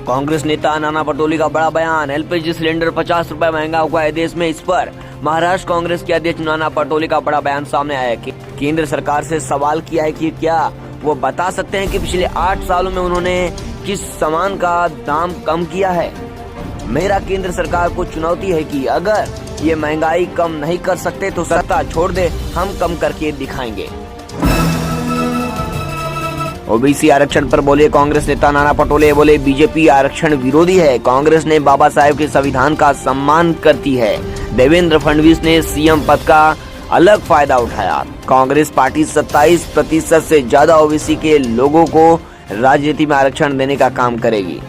कांग्रेस नेता नाना पटोले का बड़ा बयान, एलपीजी सिलेंडर 50 रुपए महंगा हुआ है देश में। इस पर महाराष्ट्र कांग्रेस के अध्यक्ष नाना पटोले का बड़ा बयान सामने आया है। केंद्र सरकार से सवाल किया है कि क्या वो बता सकते हैं कि पिछले 8 सालों में उन्होंने किस सामान का दाम कम किया है। मेरा केंद्र सरकार को चुनौती है कि अगर ये महंगाई कम नहीं कर सकते तो सत्ता छोड़ दे, हम कम करके दिखाएंगे। ओबीसी आरक्षण पर बोले कांग्रेस नेता नाना पटोले, बोले बीजेपी आरक्षण विरोधी है। कांग्रेस ने बाबा साहेब के संविधान का सम्मान करती है। देवेंद्र फडणवीस ने सीएम पद का अलग फायदा उठाया। कांग्रेस पार्टी 27% से ज्यादा ओबीसी के लोगों को राजनीति में आरक्षण देने का काम करेगी।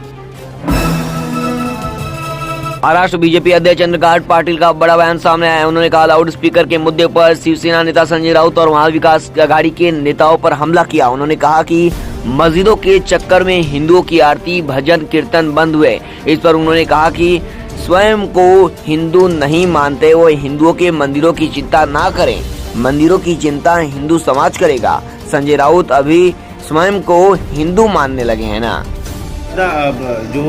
महाराष्ट्र बीजेपी अध्यक्ष चंद्रकांत पाटिल का बड़ा बयान सामने आया है। उन्होंने कहा लाउड स्पीकर के मुद्दे पर शिवसेना नेता संजय राउत और महाविकास आघाड़ी के नेताओं पर हमला किया। उन्होंने कहा कि मस्जिदों के चक्कर में हिंदुओं की आरती भजन कीर्तन बंद हुए। इस पर उन्होंने कहा कि स्वयं को हिंदू नहीं मानते वो हिंदुओं के मंदिरों की चिंता ना करें, मंदिरों की चिंता हिंदू समाज करेगा। संजय राउत अभी स्वयं को हिंदू मानने लगे हैं ना। अब जो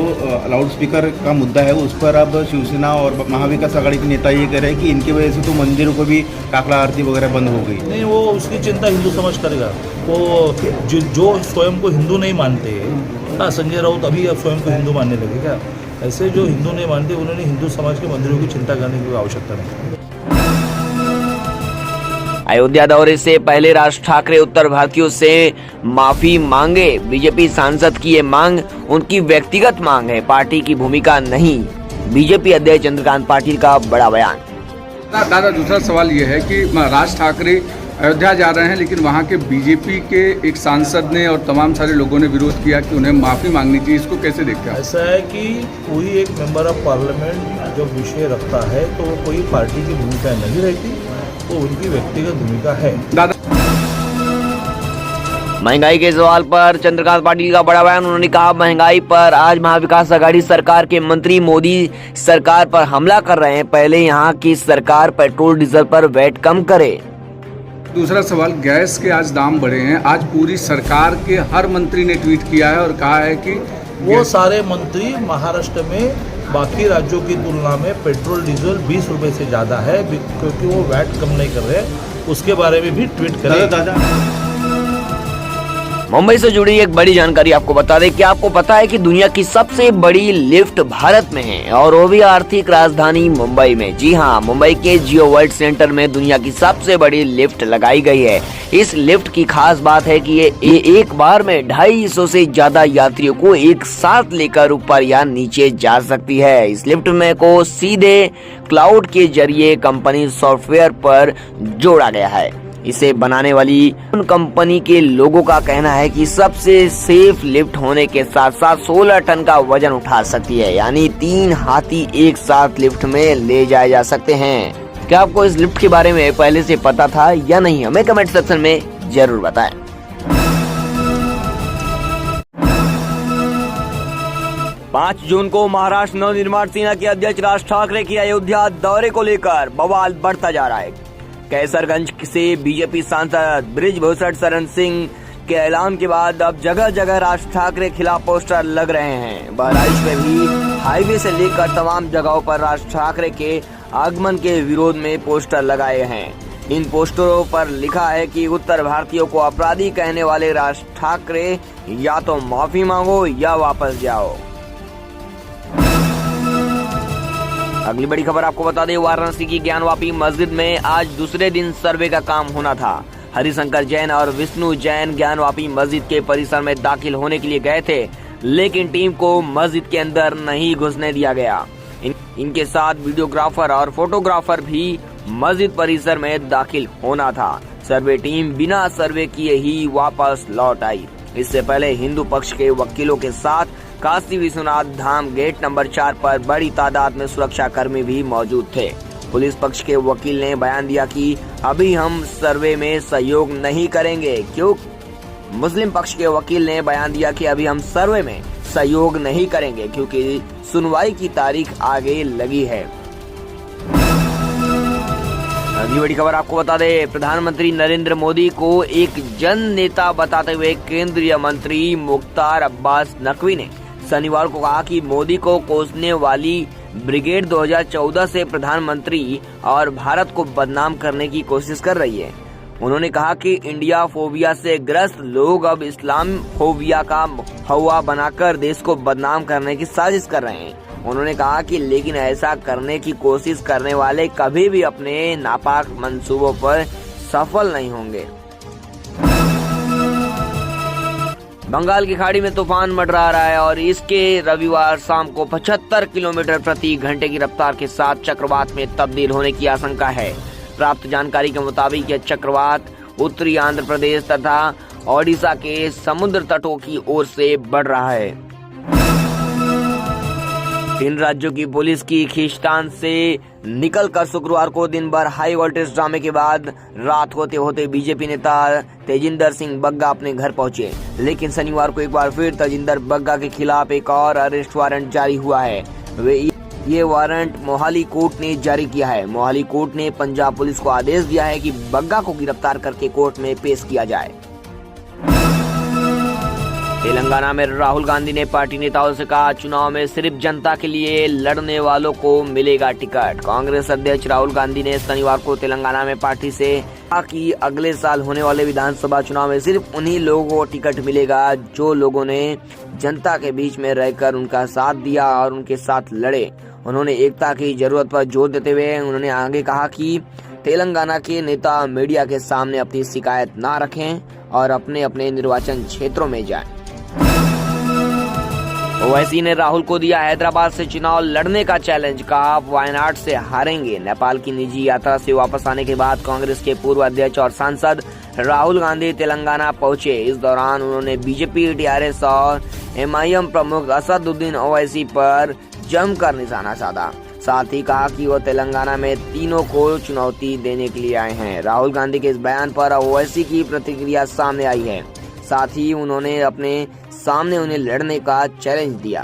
लाउड स्पीकर का मुद्दा है उस पर अब शिवसेना और महाविकास आघाड़ी के नेता ये कह रहे हैं कि इनकी वजह से तो मंदिरों को भी काकड़ा आरती वगैरह बंद हो गई। नहीं, वो उसकी चिंता हिंदू समाज करेगा। वो जो स्वयं को हिंदू नहीं मानते, संजय राउत अभी अब स्वयं को हिंदू मानने लगे क्या? ऐसे जो हिंदू नहीं मानते उन्होंने हिंदू समाज के मंदिरों की चिंता करने की आवश्यकता नहीं। अयोध्या दौरे से पहले राज ठाकरे उत्तर भारतीयों से माफी मांगे। बीजेपी सांसद की ये मांग उनकी व्यक्तिगत मांग है, पार्टी की भूमिका नहीं। बीजेपी अध्यक्ष चंद्रकांत पाटिल का बड़ा बयान। दादा, दूसरा सवाल ये है कि राज ठाकरे अयोध्या जा रहे हैं, लेकिन वहाँ के बीजेपी के एक सांसद ने और तमाम सारे लोगों ने विरोध किया कि उन्हें माफी मांगनी चाहिए। इसको कैसे देखते हैं? ऐसा है कि कोई एक मेंबर ऑफ पार्लियामेंट जो विषय रखता है तो वो कोई पार्टी की भूमिका नहीं रहती, वो उनकी व्यक्तिगत भूमिका है। दादा, महंगाई के सवाल पर चंद्रकांत पाटिल का बड़ा बयान। उन्होंने कहा महंगाई पर आज महाविकास आघाड़ी सरकार के मंत्री मोदी सरकार पर हमला कर रहे हैं। पहले यहाँ की सरकार पेट्रोल डीजल पर वैट कम करे। दूसरा सवाल, गैस के आज दाम बढ़े हैं। आज पूरी सरकार के हर मंत्री ने ट्वीट किया है और कहा है कि वो सारे मंत्री महाराष्ट्र में बाकी राज्यों की तुलना में पेट्रोल डीजल 20 रुपए से ज़्यादा है, क्योंकि वो वैट कम नहीं कर रहे। उसके बारे में भी ट्वीट करें। मुंबई से जुड़ी एक बड़ी जानकारी आपको बता दें कि आपको पता है कि दुनिया की सबसे बड़ी लिफ्ट भारत में है और वो भी आर्थिक राजधानी मुंबई में। जी हाँ, मुंबई के जियो वर्ल्ड सेंटर में दुनिया की सबसे बड़ी लिफ्ट लगाई गई है। इस लिफ्ट की खास बात है कि ये एक बार में 250 से ज्यादा यात्रियों को एक साथ लेकर ऊपर या नीचे जा सकती है। इस लिफ्ट में को सीधे क्लाउड के जरिए कंपनी सॉफ्टवेयर पर जोड़ा गया है। इसे बनाने वाली उन कंपनी के लोगों का कहना है कि सबसे सेफ लिफ्ट होने के साथ साथ 16 टन का वजन उठा सकती है, यानी 3 हाथी एक साथ लिफ्ट में ले जाए जा सकते हैं। क्या आपको इस लिफ्ट के बारे में पहले से पता था या नहीं? हमें कमेंट सेक्शन में जरूर बताएं। 5 जून को महाराष्ट्र नवनिर्माण सेना के अध्यक्ष राज ठाकरे की अयोध्या दौरे को लेकर बवाल बढ़ता जा रहा है। कैसरगंज से बीजेपी सांसद बृजभूषण शरण सिंह के ऐलान के बाद अब जगह जगह राज ठाकरे खिलाफ पोस्टर लग रहे हैं। बहराइच में भी हाईवे से लेकर तमाम जगहों पर राज ठाकरे के आगमन के विरोध में पोस्टर लगाए हैं। इन पोस्टरों पर लिखा है कि उत्तर भारतीयों को अपराधी कहने वाले राज ठाकरे या तो माफी मांगो या वापस जाओ। अगली बड़ी खबर आपको बता दें, वाराणसी की ज्ञानवापी मस्जिद में आज दूसरे दिन सर्वे का काम होना था। हरिशंकर जैन और विष्णु जैन ज्ञानवापी मस्जिद के परिसर में दाखिल होने के लिए गए थे, लेकिन टीम को मस्जिद के अंदर नहीं घुसने दिया गया। इनके साथ वीडियोग्राफर और फोटोग्राफर भी मस्जिद परिसर में दाखिल होना था। सर्वे टीम बिना सर्वे किए ही वापस लौट आई। इससे पहले हिंदू पक्ष के वकीलों के साथ काशी विश्वनाथ धाम गेट नंबर 4 पर बड़ी तादाद में सुरक्षा कर्मी भी मौजूद थे। पुलिस पक्ष के वकील ने बयान दिया कि अभी हम सर्वे में सहयोग नहीं करेंगे। क्यों? मुस्लिम पक्ष के वकील ने बयान दिया कि अभी हम सर्वे में सहयोग नहीं करेंगे क्योंकि सुनवाई की तारीख आगे लगी है। अगली बड़ी खबर आपको बता दें, प्रधानमंत्री नरेंद्र मोदी को एक जन नेता बताते हुए केंद्रीय मंत्री मुख्तार अब्बास नकवी ने शनिवार को कहा कि मोदी को कोसने वाली ब्रिगेड 2014 से प्रधानमंत्री और भारत को बदनाम करने की कोशिश कर रही है। उन्होंने कहा कि इंडिया फोबिया से ग्रस्त लोग अब इस्लाम फोबिया का हवा बनाकर देश को बदनाम करने की साजिश कर रहे हैं। उन्होंने कहा कि लेकिन ऐसा करने की कोशिश करने वाले कभी भी अपने नापाक मंसूबों पर सफल नहीं होंगे। बंगाल की खाड़ी में तूफान मंडरा रहा है और इसके रविवार शाम को 75 किलोमीटर प्रति घंटे की रफ्तार के साथ चक्रवात में तब्दील होने की आशंका है। प्राप्त जानकारी के मुताबिक यह चक्रवात उत्तरी आंध्र प्रदेश तथा ओडिशा के समुद्र तटों की ओर से बढ़ रहा है। 3 राज्यों की पुलिस की खींचतान से निकलकर शुक्रवार को दिन भर हाई वोल्टेज ड्रामे के बाद रात होते होते बीजेपी नेता तेजिंदर सिंह बग्गा अपने घर पहुंचे। लेकिन शनिवार को एक बार फिर तेजिंदर बग्गा के खिलाफ एक और अरेस्ट वारंट जारी हुआ है। ये वारंट मोहाली कोर्ट ने जारी किया है। मोहाली कोर्ट ने पंजाब पुलिस को आदेश दिया है कि बग्गा को गिरफ्तार करके कोर्ट में पेश किया जाए। तेलंगाना में राहुल गांधी ने पार्टी नेताओं से कहा, चुनाव में सिर्फ जनता के लिए लड़ने वालों को मिलेगा टिकट। कांग्रेस अध्यक्ष राहुल गांधी ने शनिवार को तेलंगाना में पार्टी से कहा कि अगले साल होने वाले विधानसभा चुनाव में सिर्फ उन्हीं लोगों को टिकट मिलेगा जो लोगों ने जनता के बीच में रहकर उनका साथ दिया और उनके साथ लड़े। उन्होंने एकता की जरूरत पर जोर देते हुए उन्होंने आगे कहा कि तेलंगाना के नेता मीडिया के सामने अपनी शिकायत न रखें और अपने अपने निर्वाचन क्षेत्रों में जाएं। ओवैसी ने राहुल को दिया हैदराबाद से चुनाव लड़ने का चैलेंज, कहा आप वायनाड से हारेंगे। नेपाल की निजी यात्रा से वापस आने के बाद कांग्रेस के पूर्व अध्यक्ष और सांसद राहुल गांधी तेलंगाना पहुंचे। इस दौरान उन्होंने बीजेपी, टीआरएस और एमआईएम प्रमुख असदुद्दीन ओवैसी पर जमकर निशाना साधा। साथ ही कहा कि वो तेलंगाना में तीनों को चुनौती देने के लिए आए हैं। राहुल गांधी के इस बयान पर ओवैसी की प्रतिक्रिया सामने आई है। साथ ही उन्होंने अपने सामने उन्हें लड़ने का चैलेंज दिया।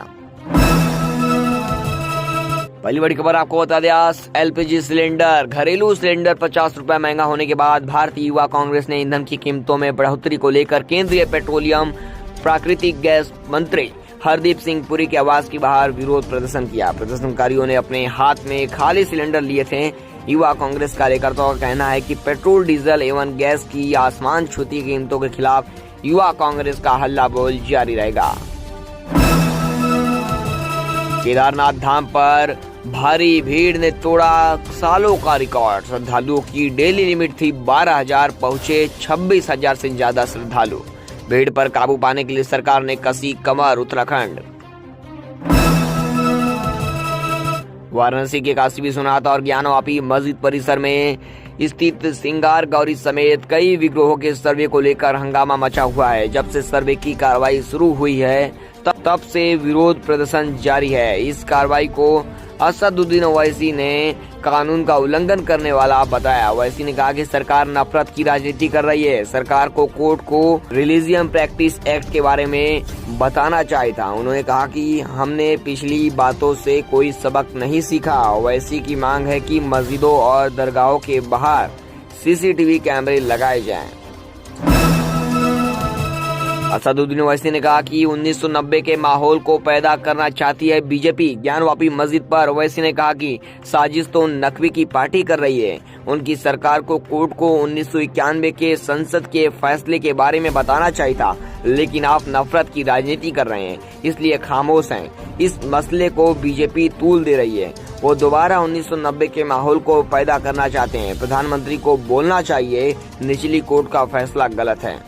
पहली बड़ी खबर आपको बता दें, एलपीजी सिलेंडर, घरेलू सिलेंडर 50 रुपए महंगा होने के बाद भारतीय युवा कांग्रेस ने ईंधन की कीमतों में बढ़ोतरी को लेकर केंद्रीय पेट्रोलियम प्राकृतिक गैस मंत्री हरदीप सिंह पुरी के आवास के बाहर विरोध प्रदर्शन किया। प्रदर्शनकारियों ने अपने हाथ में खाली सिलेंडर लिए थे। युवा कांग्रेस कार्यकर्ताओं का कहना है कि पेट्रोल, डीजल एवं गैस की आसमान छूती कीमतों के खिलाफ युवा कांग्रेस का हल्ला बोल जारी रहेगा। केदारनाथ धाम पर भारी भीड़ ने तोड़ा सालों का रिकॉर्ड। श्रद्धालुओं की डेली लिमिट थी 12,000, पहुंचे 26,000 से ज्यादा श्रद्धालु। भीड़ पर काबू पाने के लिए सरकार ने कसी कमर। उत्तराखंड वाराणसी के काशी विश्वनाथ और ज्ञानवापी मस्जिद परिसर में स्थित सिंगार गौरी समेत कई विग्रहों के सर्वे को लेकर हंगामा मचा हुआ है। जब से सर्वे की कार्रवाई शुरू हुई है तब से विरोध प्रदर्शन जारी है। इस कार्रवाई को असदुद्दीन ओवैसी ने कानून का उल्लंघन करने वाला बताया। ओवैसी ने कहा कि सरकार नफरत की राजनीति कर रही है। सरकार को कोर्ट को रिलीजियम प्रैक्टिस एक्ट के बारे में बताना चाहिए था। उन्होंने कहा कि हमने पिछली बातों से कोई सबक नहीं सीखा। ओवैसी की मांग है कि मस्जिदों और दरगाहों के बाहर सीसीटीवी कैमरे लगाए जाएं। असदुद्दीन ओवैसी ने कहा कि 1990 के माहौल को पैदा करना चाहती है बीजेपी। ज्ञानवापी मस्जिद पर ओवैसी ने कहा कि साजिश तो नकवी की पार्टी कर रही है। उनकी सरकार को कोर्ट को 1991 के संसद के फैसले के बारे में बताना चाहिए था, लेकिन आप नफरत की राजनीति कर रहे हैं, इसलिए खामोश हैं। इस मसले को बीजेपी तूल दे रही है। वो दोबारा 1990 के माहौल को पैदा करना चाहते हैं। प्रधानमंत्री को बोलना चाहिए निचली कोर्ट का फैसला गलत है।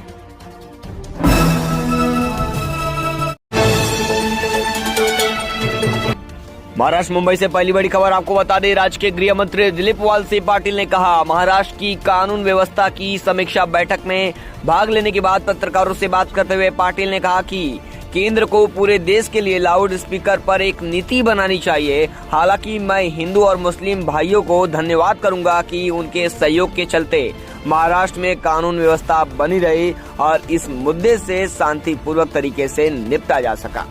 महाराष्ट्र मुंबई से पहली बड़ी खबर आपको बता दें, राज्य के गृह मंत्री दिलीप वळसे पाटिल ने कहा, महाराष्ट्र की कानून व्यवस्था की समीक्षा बैठक में भाग लेने के बाद पत्रकारों से बात करते हुए पाटिल ने कहा कि केंद्र को पूरे देश के लिए लाउड स्पीकर पर एक नीति बनानी चाहिए। हालांकि मैं हिंदू और मुस्लिम भाइयों को धन्यवाद करूंगा कि उनके सहयोग के चलते महाराष्ट्र में कानून व्यवस्था बनी रही और इस मुद्दे से शांतिपूर्वक तरीके से निपटा जा सका।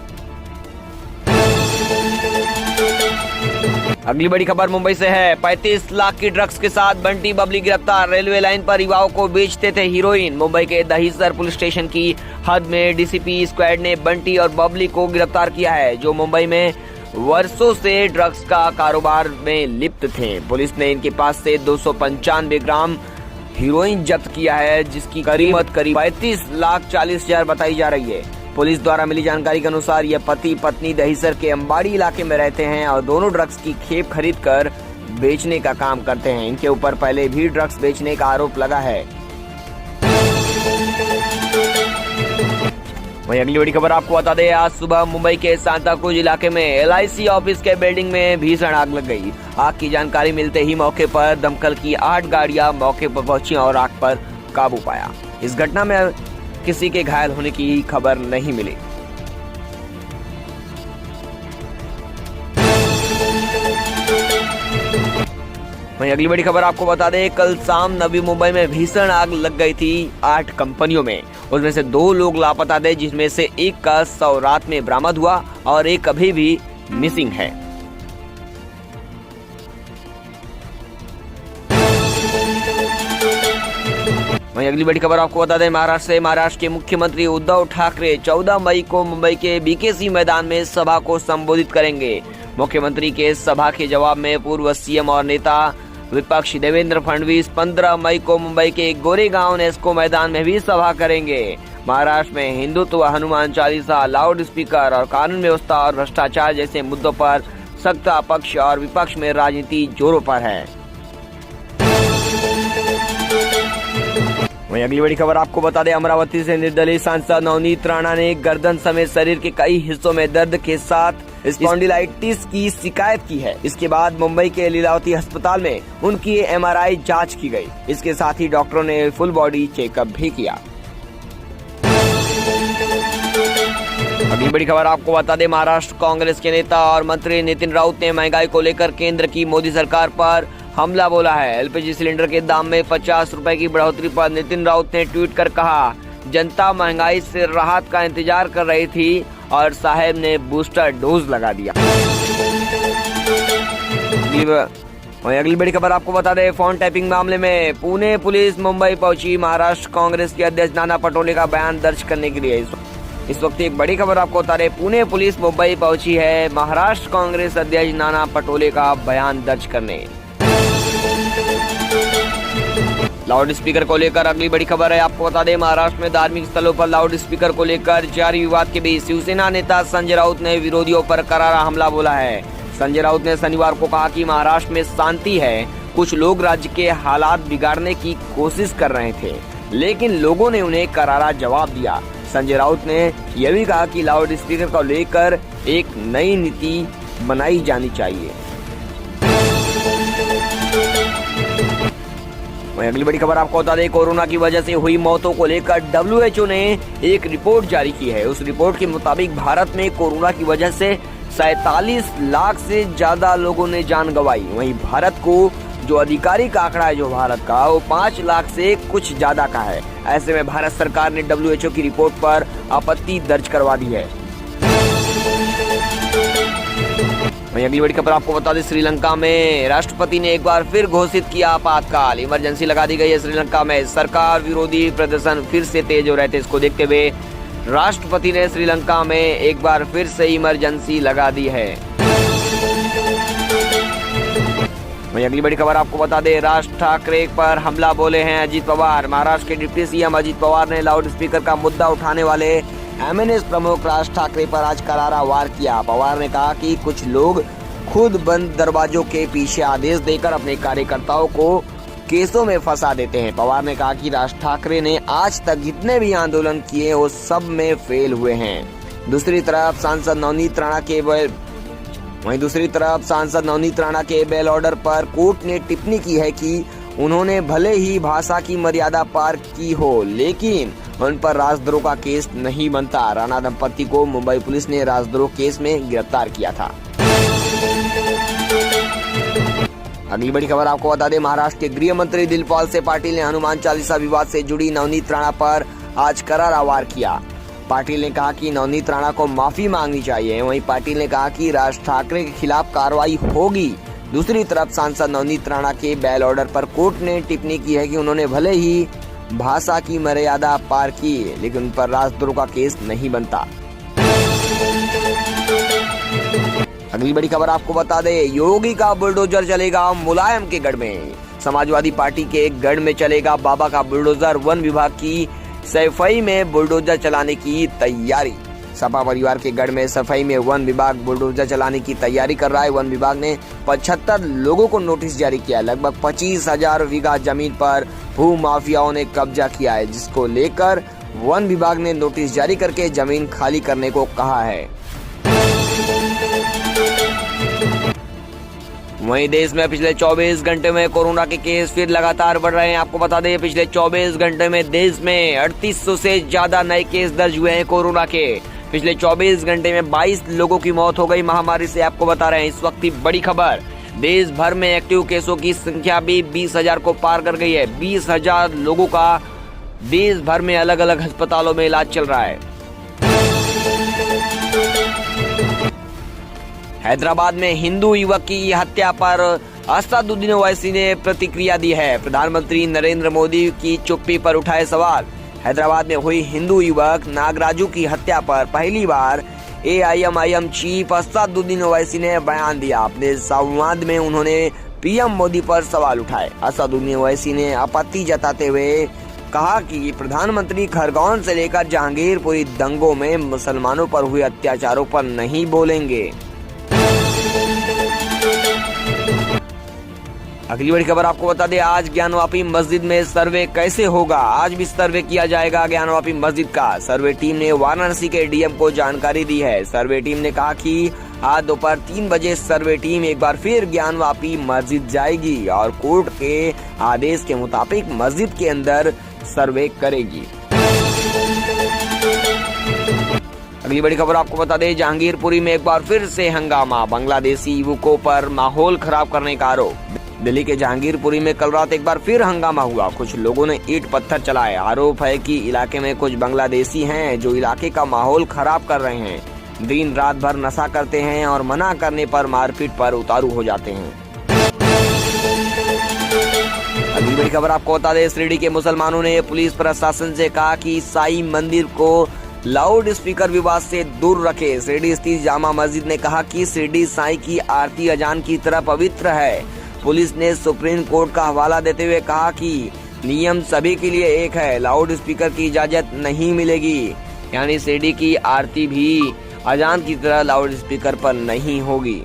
अगली बड़ी खबर मुंबई से है। 35 लाख की ड्रग्स के साथ बंटी बबली गिरफ्तार। रेलवे लाइन पर युवाओं को बेचते थे हीरोइन। मुंबई के दहीसर पुलिस स्टेशन की हद में डीसीपी स्क्वाड ने बंटी और बबली को गिरफ्तार किया है, जो मुंबई में वर्षों से ड्रग्स का कारोबार में लिप्त थे। पुलिस ने इनके पास से 295 ग्राम हीरोइन जब्त किया है, जिसकी कीमत करीब 35,40,000 बताई जा रही है। पुलिस द्वारा मिली जानकारी के अनुसार ये पति पत्नी दहीसर के अंबाड़ी इलाके में रहते हैं और दोनों ड्रग्स की खेप खरीद कर बेचने का काम करते हैं। इनके ऊपर पहले भी ड्रग्स बेचने का आरोप लगा है। वहीं अगली बड़ी खबर आपको बता दें, आज सुबह मुंबई के सांताक्रूज इलाके में LIC ऑफिस के बिल्डिंग में भीषण आग लग गई। आग की जानकारी मिलते ही मौके पर दमकल की 8 गाड़ियां मौके पर पहुंची और आग पर काबू पाया। इस घटना में किसी के घायल होने की खबर नहीं मिली। वहीं अगली बड़ी खबर आपको बता दें, कल शाम नवी मुंबई में भीषण आग लग गई थी 8 कंपनियों में। उसमें से 2 लोग लापता थे, जिसमें से एक का शव रात में बरामद हुआ और एक अभी भी मिसिंग है। वहीं अगली बड़ी खबर आपको बता दें, महाराष्ट्र के मुख्यमंत्री उद्धव ठाकरे 14 मई को मुंबई के BKC मैदान में सभा को संबोधित करेंगे। मुख्यमंत्री के सभा के जवाब में पूर्व CM और नेता विपक्ष देवेंद्र फडणवीस 15 मई को मुंबई के गोरेगांव नेस्को मैदान में भी सभा करेंगे। महाराष्ट्र में हिंदुत्व, हनुमान चालीसा, लाउड स्पीकर और कानून व्यवस्था और भ्रष्टाचार जैसे मुद्दों पर सत्ता पक्ष और विपक्ष में राजनीति जोरों पर है। वहीं अगली बड़ी खबर आपको बता दें, अमरावती से निर्दलीय सांसद नवनीत राणा ने गर्दन समेत शरीर के कई हिस्सों में दर्द के साथ स्पॉन्डिलाइटिस की शिकायत की है। इसके बाद मुंबई के लीलावती अस्पताल में उनकी MRI जांच की गई। इसके साथ ही डॉक्टरों ने फुल बॉडी चेकअप भी किया। अगली बड़ी खबर आपको बता दें, महाराष्ट्र कांग्रेस के नेता और मंत्री नितिन राउत ने महंगाई को लेकर केंद्र की मोदी सरकार पर हमला बोला है। LPG सिलेंडर के दाम में 50 रुपए की बढ़ोतरी पर नितिन राउत ने ट्वीट कर कहा, जनता महंगाई से राहत का इंतजार कर रही थी और साहब ने बूस्टर डोज लगा दिया। अगली बड़ी खबर आपको बता दें, फोन टैपिंग मामले में पुणे पुलिस मुंबई पहुंची। महाराष्ट्र कांग्रेस के अध्यक्ष नाना पटोले का बयान दर्ज करने के लिए इस वक्त एक बड़ी खबर आपको बता रहे, पुणे पुलिस मुंबई पहुंची है महाराष्ट्र कांग्रेस अध्यक्ष नाना पटोले का बयान दर्ज करने। लाउड स्पीकर को लेकर अगली बड़ी खबर है आपको बता दें, महाराष्ट्र में धार्मिक स्थलों पर लाउड स्पीकर को लेकर जारी विवाद के बीच शिवसेना नेता संजय राउत ने विरोधियों पर करारा हमला बोला है। संजय राउत ने शनिवार को कहा कि महाराष्ट्र में शांति है, कुछ लोग राज्य के हालात बिगाड़ने की कोशिश कर रहे थे, लेकिन लोगों ने उन्हें करारा जवाब दिया। संजय राउत ने यह भी कहा कि लाउड स्पीकर को लेकर एक नई नीति बनाई जानी चाहिए। वहीं अगली बड़ी खबर आपको बता दें, कोरोना की वजह से हुई मौतों को लेकर WHO ने एक रिपोर्ट जारी की है। उस रिपोर्ट के मुताबिक भारत में कोरोना की वजह से 47 लाख से ज्यादा लोगों ने जान गंवाई। वहीं भारत को जो आधिकारिक आंकड़ा है जो भारत का, वो 5 लाख से कुछ ज्यादा का है। ऐसे में भारत सरकार ने WHO की रिपोर्ट पर आपत्ति दर्ज करवा दी है। वहीं अगली बड़ी खबर आपको बता दें, श्रीलंका में राष्ट्रपति ने एक बार फिर घोषित किया आपातकाल। इमरजेंसी लगा दी गई है श्रीलंका में। सरकार विरोधी प्रदर्शन फिर से तेज हो रहे थे, इसको देखते हुए राष्ट्रपति ने श्रीलंका में एक बार फिर से इमरजेंसी लगा दी है। वहीं अगली बड़ी खबर आपको बता दें, राज ठाकरे पर हमला बोले हैं अजीत पवार। महाराष्ट्र के डिप्टी CM अजीत पवार ने लाउड स्पीकर का मुद्दा उठाने वाले MNS प्रमुख राज ठाकरे पर आज करारा वार किया। पवार ने कहा कि कुछ लोग खुद बंद दरवाजों के पीछे आदेश देकर अपने कार्यकर्ताओं को केसों में फंसा देते हैं। पवार ने कहा कि राज ठाकरे ने आज तक जितने भी आंदोलन किए वो सब में फेल हुए हैं। दूसरी तरफ सांसद नवनीत राणा के बेल ऑर्डर पर कोर्ट ने टिप्पणी की है कि उन्होंने भले ही भाषा की मर्यादा पार की हो, लेकिन उन पर राजद्रोह का केस नहीं बनता। राणा दंपति को मुंबई पुलिस ने राजद्रोह केस में गिरफ्तार किया था। अगली बड़ी खबर आपको बता दें, महाराष्ट्र के गृह मंत्री दिलपाल सिंह पाटिल ने हनुमान चालीसा विवाद से जुड़ी नवनीत राणा पर आज करारा वार किया। पाटिल ने कहा कि नवनीत राणा को माफी मांगनी चाहिए। वहीं पाटिल ने कहा कि राज ठाकरे के खिलाफ कार्रवाई होगी, दूसरी तरफ सांसद नवनीत राणा के बेल ऑर्डर पर कोर्ट ने टिप्पणी की है कि उन्होंने भले ही भाषा की मर्यादा पार की, लेकिन उन पर राजद्रोह का केस नहीं बनता। अगली बड़ी खबर आपको बता दे, योगी का बुलडोजर चलेगा मुलायम के गढ़ में। समाजवादी पार्टी के गढ़ में चलेगा बाबा का बुलडोजर। वन विभाग की सफाई में बुलडोजर चलाने की तैयारी। सपा परिवार के गढ़ में सफाई में वन विभाग बुलडोजर चलाने की तैयारी कर रहा है। वन विभाग ने 75 लोगों को नोटिस जारी किया। लगभग 25,000 बीघा जमीन पर भू माफियाओं ने कब्जा किया है, जिसको लेकर वन विभाग ने नोटिस जारी करके जमीन खाली करने को कहा है। वहीं देश में पिछले 24 घंटे में कोरोना के केस फिर लगातार बढ़ रहे हैं। आपको बता दें, पिछले 24 घंटे में देश में 3800 से ज्यादा नए केस दर्ज हुए हैं कोरोना के। पिछले 24 घंटे में 22 लोगों की मौत हो गई महामारी से। आपको बता रहे हैं इस वक्त की बड़ी खबर, देश भर में एक्टिव केसों की संख्या भी 20,000 को पार कर गई है। 20,000 लोगों का देश भर में अलग अलग अस्पतालों में इलाज चल रहा है। हैदराबाद में हिंदू युवक की हत्या पर असदुद्दीन ओवैसी ने प्रतिक्रिया दी है। प्रधानमंत्री नरेंद्र मोदी की चुप्पी पर उठाए सवाल। हैदराबाद में हुई हिंदू युवक नागराजू की हत्या पर पहली बार AIMIM चीफ असदुद्दीन ओवैसी ने बयान दिया। अपने संवाद में उन्होंने PM मोदी पर सवाल उठाए। असदुद्दीन ओवैसी ने आपत्ति जताते हुए कहा कि प्रधानमंत्री खरगोन से लेकर जहांगीरपुरी दंगों में मुसलमानों पर हुए अत्याचारों पर नहीं बोलेंगे। अगली बड़ी खबर आपको बता दें, आज ज्ञानवापी मस्जिद में सर्वे कैसे होगा। आज भी सर्वे किया जाएगा ज्ञानवापी मस्जिद का। सर्वे टीम ने वाराणसी के DM को जानकारी दी है। सर्वे टीम ने कहा कि आज दोपहर 3 बजे सर्वे टीम एक बार फिर ज्ञानवापी मस्जिद जाएगी और कोर्ट के आदेश के मुताबिक मस्जिद के अंदर सर्वे करेगी। अगली बड़ी खबर आपको बता दें, जहांगीरपुरी में एक बार फिर से हंगामा। बांग्लादेशी युवकों पर माहौल खराब करने का आरोप। दिल्ली के जहांगीरपुरी में कल रात एक बार फिर हंगामा हुआ। कुछ लोगों ने ईंट पत्थर चलाए। आरोप है कि इलाके में कुछ बांग्लादेशी हैं जो इलाके का माहौल खराब कर रहे हैं। दिन रात भर नशा करते हैं और मना करने पर मारपीट पर उतारू हो जाते हैं। अगली बड़ी खबर आपको बता दें, शिरडी के मुसलमानों ने पुलिस प्रशासन से कहा कि साई मंदिर को लाउड स्पीकर विवाद से दूर रखे। शिरडी स्थित जामा मस्जिद ने कहा कि शिरडी साईं की आरती अजान की तरह पवित्र है। पुलिस ने सुप्रीम कोर्ट का हवाला देते हुए कहा कि नियम सभी के लिए एक है, लाउड स्पीकर की इजाजत नहीं मिलेगी। यानी शिरडी की आरती भी अजान की तरह लाउड स्पीकर पर नहीं होगी।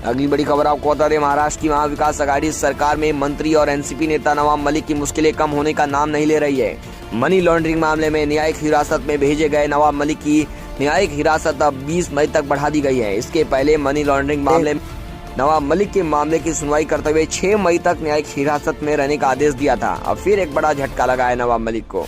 अगली बड़ी खबर आपको बता दें, महाराष्ट्र की महाविकास आघाड़ी सरकार में मंत्री और NCP नेता नवाब मलिक की मुश्किलें कम होने का नाम नहीं ले रही है। मनी लॉन्ड्रिंग मामले में न्यायिक हिरासत में भेजे गए नवाब मलिक की न्यायिक हिरासत अब 20 मई तक बढ़ा दी गई है। इसके पहले मनी लॉन्ड्रिंग मामले में नवाब मलिक के मामले की सुनवाई करते हुए 6 मई तक न्यायिक हिरासत में रहने का आदेश दिया था। अब फिर एक बड़ा झटका लगा है नवाब मलिक को।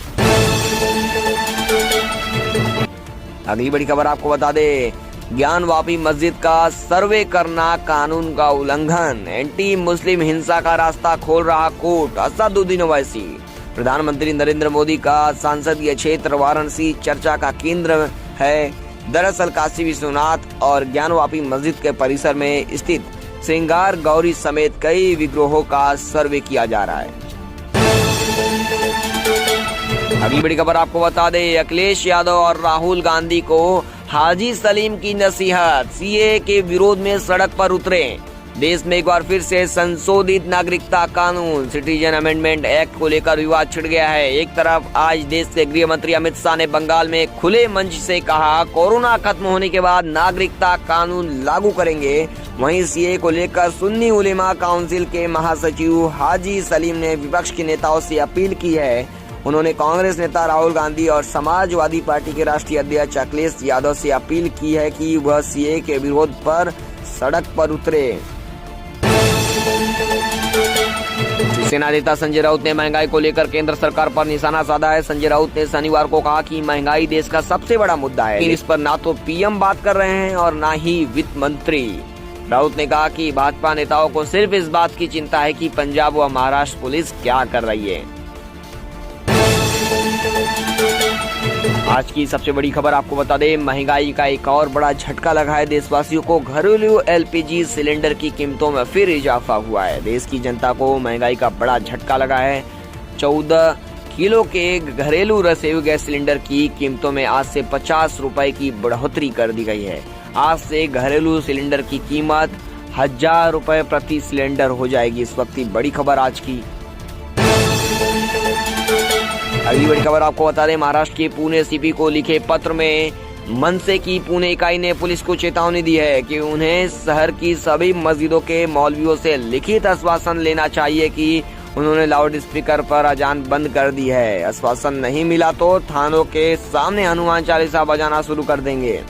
अगली बड़ी खबर आपको बता दें, ज्ञानवापी मस्जिद का सर्वे करना कानून का उल्लंघन। एंटी मुस्लिम हिंसा का रास्ता खोल रहा कोर्ट। असदुद्दीन ओवैसी। प्रधानमंत्री नरेंद्र मोदी का संसदीय क्षेत्र वाराणसी चर्चा का केंद्र है। दरअसल काशी विश्वनाथ और ज्ञानवापी मस्जिद के परिसर में स्थित श्रृंगार गौरी समेत कई विग्रहों का सर्वे किया जा रहा है। अगली बड़ी खबर आपको बता दें, अखिलेश यादव और राहुल गांधी को हाजी सलीम की नसीहत। CAA के विरोध में सड़क पर उतरे। देश में एक बार फिर से संशोधित नागरिकता कानून सिटीजन अमेंडमेंट एक्ट को लेकर विवाद छिड़ गया है। एक तरफ आज देश के गृह मंत्री अमित शाह ने बंगाल में खुले मंच से कहा कोरोना खत्म होने के बाद नागरिकता कानून लागू करेंगे। वहीं CAA को लेकर सुन्नी उलेमा काउंसिल के महासचिव हाजी सलीम ने विपक्ष के नेताओं से अपील की है। उन्होंने कांग्रेस नेता राहुल गांधी और समाजवादी पार्टी के राष्ट्रीय अध्यक्ष अखिलेश यादव से अपील की है कि वह CAA के विरोध पर सड़क पर उतरे। शिवसेना नेता संजय राउत ने महंगाई को लेकर केंद्र सरकार पर निशाना साधा है। संजय राउत ने शनिवार को कहा कि महंगाई देश का सबसे बड़ा मुद्दा है, लेकिन इस पर ना तो PM बात कर रहे हैं और ना ही वित्त मंत्री। राउत ने कहा कि भाजपा नेताओं को सिर्फ इस बात की चिंता है कि पंजाब व महाराष्ट्र पुलिस क्या कर रही है। आज की सबसे बड़ी खबर आपको बता दें, महंगाई का एक और बड़ा झटका लगा है देशवासियों को। घरेलू एलपीजी सिलेंडर की कीमतों में फिर इजाफा हुआ है। देश की जनता को महंगाई का बड़ा झटका लगा है। 14 किलो के घरेलू रसोई गैस सिलेंडर की कीमतों में आज से 50 रुपए की बढ़ोतरी कर दी गई है। आज से घरेलू सिलेंडर की कीमत 1000 रुपए प्रति सिलेंडर हो जाएगी। इस वक्त की बड़ी खबर आज की। अगली बड़ी खबर आपको बता दें, महाराष्ट्र के पुणे सीपी को लिखे पत्र में मनसे की पुणे इकाई ने पुलिस को चेतावनी दी है कि उन्हें शहर की सभी मस्जिदों के मौलवियों से लिखित आश्वासन लेना चाहिए कि उन्होंने लाउड स्पीकर पर अजान बंद कर दी है। आश्वासन नहीं मिला तो थानों के सामने हनुमान चालीसा बजाना शुरू कर देंगे।